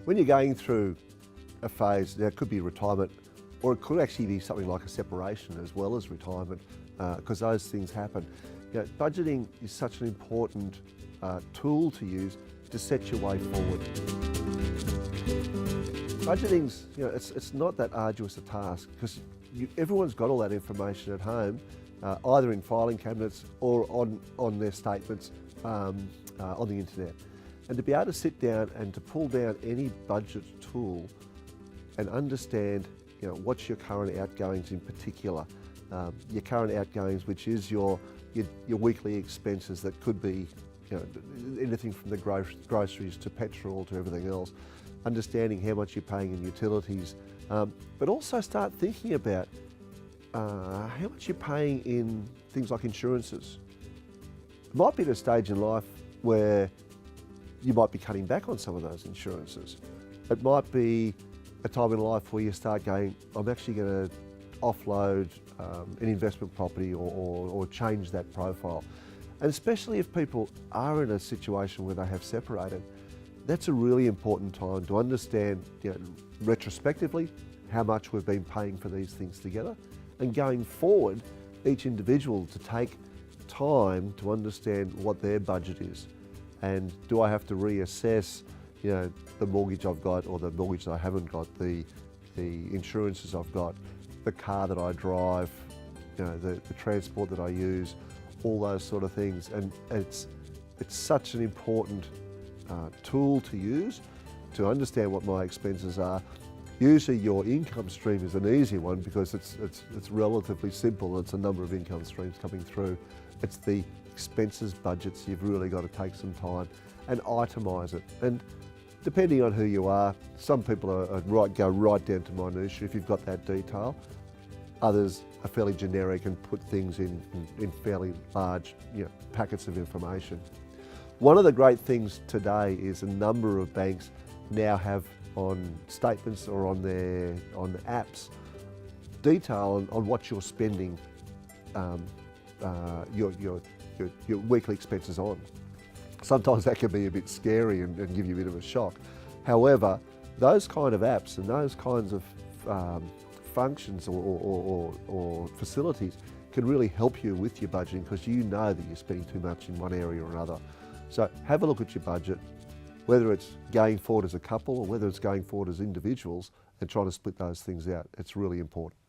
When you're going through a phase, now it could be retirement, or it could actually be something like a separation as well as retirement, because those things happen. Budgeting is such an important tool to use to set your way forward. Budgeting's, it's not that arduous a task, because everyone's got all that information at home, either in filing cabinets or on their statements on the internet. And to be able to sit down and to pull down any budget tool and understand what's your current outgoings in particular. Your current outgoings, which is your weekly expenses that could be anything from the groceries to petrol to everything else. Understanding how much you're paying in utilities, but also start thinking about how much you're paying in things like insurances. It might be at a stage in life where you might be cutting back on some of those insurances. It might be a time in life where you start going, I'm actually going to offload an investment property or change that profile. And especially if people are in a situation where they have separated, that's a really important time to understand retrospectively how much we've been paying for these things together, and going forward, each individual to take time to understand what their budget is. And do I have to reassess the mortgage I've got, or the mortgage that I haven't got, the insurances I've got, the car that I drive, the transport that I use, all those sort of things. And it's such an important tool to use to understand what my expenses are. Usually your income stream is an easy one because it's relatively simple. It's a number of income streams coming through. It's the expenses budgets you've really got to take some time and itemise it. And depending on who you are, some people go right down to minutiae if you've got that detail. Others are fairly generic and put things in fairly large packets of information. One of the great things today is a number of banks now have on statements or on the apps detail on what you're spending your weekly expenses on. Sometimes that can be a bit scary and give you a bit of a shock. However, those kind of apps and those kinds of functions or facilities can really help you with your budgeting, because you know that you're spending too much in one area or another. So have a look at your budget, whether it's going forward as a couple or whether it's going forward as individuals, and try to split those things out. It's really important.